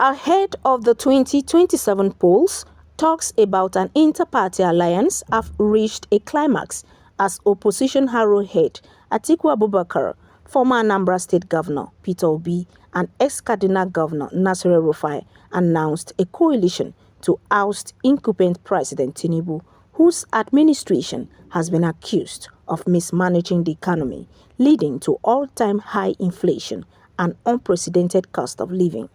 Ahead of the 2027 polls, talks about an inter-party alliance have reached a climax as opposition arrowhead Atiku Abubakar, former Anambra State Governor Peter Obi, and ex-Kaduna Governor Nasir El-Rufai announced a coalition to oust incumbent President Tinubu, whose administration has been accused of mismanaging the economy, leading to all-time high inflation and unprecedented cost of living.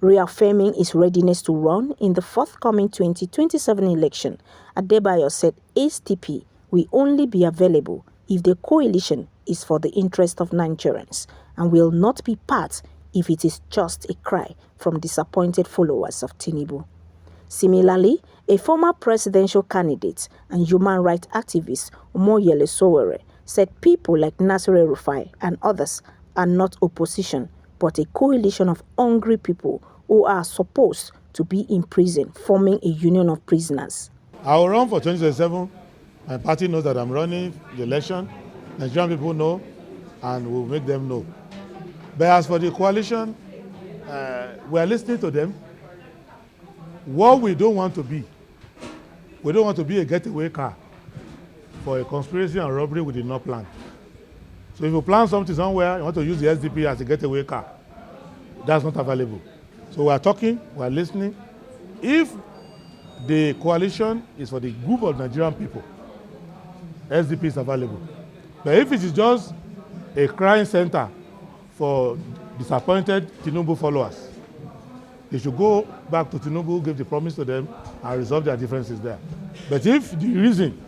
Reaffirming his readiness to run in the forthcoming 2027 election, Adebayo said Sdp will only be available if the coalition is for the interest of Nigerians and will not be part if it is just a cry from disappointed followers of Tinubu. Similarly, a former presidential candidate and human rights activist, Omoyele Sowore, said people like Nasir El-Rufai and others are not opposition, but a coalition of hungry people who are supposed to be in prison, forming a union of prisoners. I will run for 2027. My party knows that I'm running the election. Nigerian people know, and we'll make them know. But as for the coalition, we are listening to them. What we don't want to be a getaway car for a conspiracy and robbery we did not plan. So if you plan something somewhere, you want to use the SDP as a getaway car, that's not available. So we are talking, we are listening. If the coalition is for the group of Nigerian people, SDP is available. But if it is just a crying center for disappointed Tinubu followers, they should go back to Tinubu, give the promise to them, and resolve their differences there. But if the reason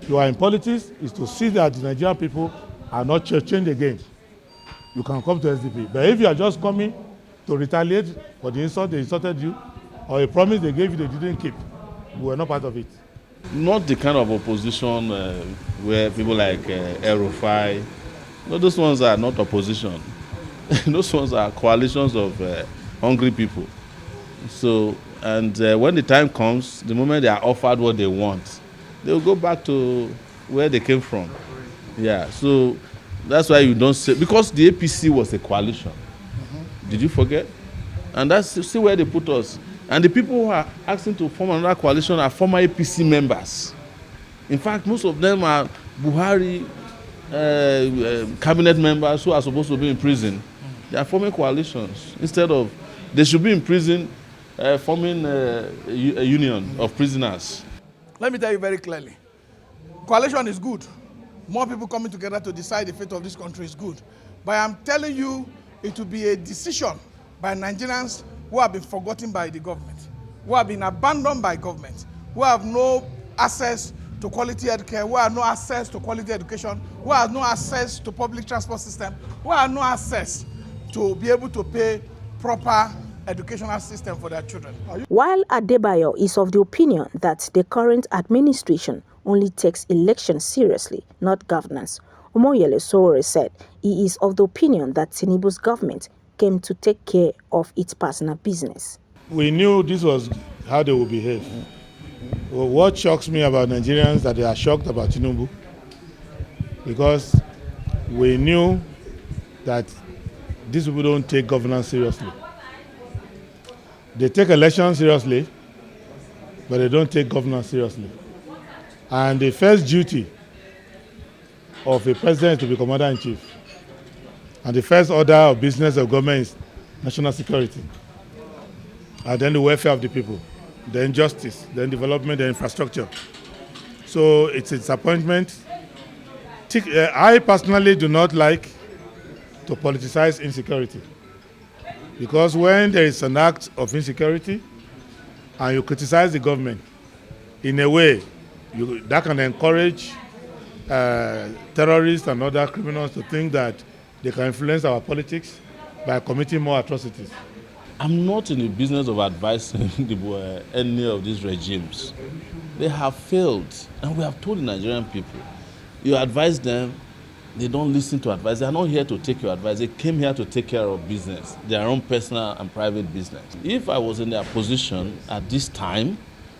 you are in politics is to see that the Nigerian people are not changed again, you can come to SDP. But if you are just coming to retaliate for the insult they insulted you, or a promise they gave you they didn't keep, we were not part of it. Not the kind of opposition where people like El-Rufai, no, those ones are not opposition. Those ones are coalitions of hungry people. So, and when the time comes, the moment they are offered what they want, they will go back to where they came from. Yeah, so that's why you don't say, because the APC was a coalition. Did you forget? And that's see where they put us. And the people who are asking to form another coalition are former APC members. In fact, most of them are Buhari cabinet members who are supposed to be in prison. They are forming coalitions. Instead of, they should be in prison forming a union of prisoners. Let me tell you very clearly. Coalition is good. More people coming together to decide the fate of this country is good. But I'm telling you, it will be a decision by Nigerians who have been forgotten by the government, who have been abandoned by government, who have no access to quality healthcare, who have no access to quality education, who have no access to public transport system, who have no access to be able to pay proper educational system for their children. While Adebayo is of the opinion that the current administration only takes elections seriously, not governance, Omoyele Sowore said he is of the opinion that Tinubu's government came to take care of its personal business. We knew this was how they would behave. Well, what shocks me about Nigerians is that they are shocked about Tinubu, because we knew that these people don't take governance seriously. They take elections seriously, but they don't take governance seriously. And the first duty of a president is to be commander-in-chief. And the first order of business of government is national security. And then the welfare of the people, then justice, then development, then infrastructure. So it's a disappointment. I personally do not like to politicize insecurity. Because when there is an act of insecurity and you criticize the government, in a way, that can encourage terrorists and other criminals to think that they can influence our politics by committing more atrocities. I'm not in the business of advising any of these regimes. They have failed, and we have told the Nigerian people, you advise them, they don't listen to advice. They are not here to take your advice. They came here to take care of business, their own personal and private business. If I was in their position at this time,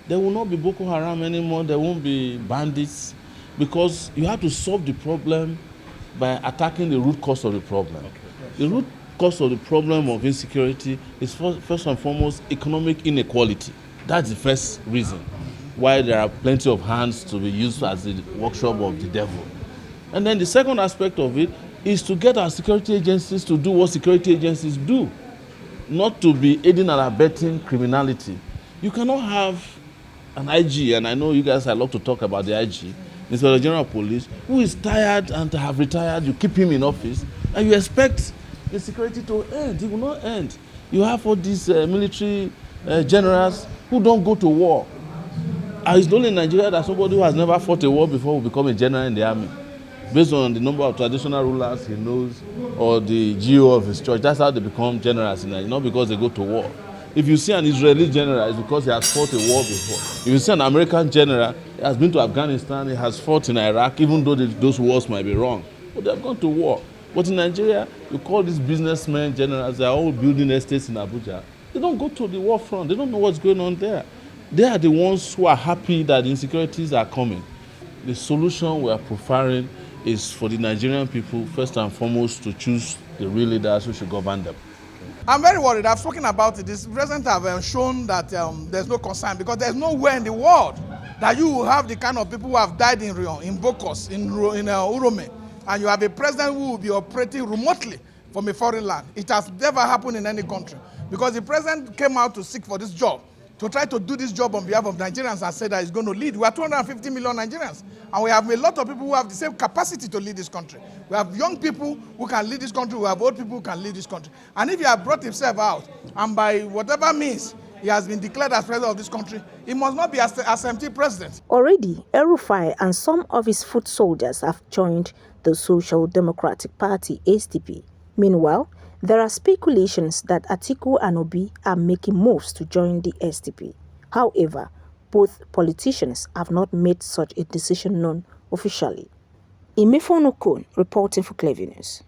there will not be Boko Haram anymore. There won't be bandits, because you have to solve the problem by attacking the root cause of the problem. The root cause of the problem of insecurity is first and foremost economic inequality. That's the first reason why there are plenty of hands to be used as the workshop of the devil. And then the second aspect of it is to get our security agencies to do what security agencies do, not to be aiding and abetting criminality. You cannot have an IG, and I know you guys love to talk about the IG, Inspector General of Police, who is tired and have retired. You keep him in office, and you expect the security to end. It will not end. You have all these military generals who don't go to war. And it's only in Nigeria that somebody who has never fought a war before will become a general in the army, based on the number of traditional rulers he knows or the GO of his church. That's how they become generals in Nigeria, not because they go to war. If you see an Israeli general, it's because he has fought a war before. If you see an American general, he has been to Afghanistan, he has fought in Iraq, even though those wars might be wrong. But they have gone to war. But in Nigeria, you call these businessmen generals, they're all building estates in Abuja. They don't go to the war front. They don't know what's going on there. They are the ones who are happy that the insecurities are coming. The solution we are profiling is for the Nigerian people, first and foremost, to choose the real leaders who should govern them. I'm very worried. I've spoken about it. This president have shown that there's no concern, because there's nowhere in the world that you will have the kind of people who have died in Rion, in Bokos, in Urome, and you have a president who will be operating remotely from a foreign land. It has never happened in any country, because the president came out to seek for this job, to try to do this job on behalf of Nigerians, and said that he's going to lead. We are 250 million Nigerians, and we have a lot of people who have the same capacity to lead this country. We have young people who can lead this country. We have old people who can lead this country. And if he has brought himself out, and by whatever means he has been declared as president of this country, he must not be as empty president. Already, El-Rufai and some of his foot soldiers have joined the Social Democratic Party, SDP. Meanwhile, there are speculations that Atiku and Obi are making moves to join the SDP. However, both politicians have not made such a decision known officially. Imefonokon reporting for Clever News.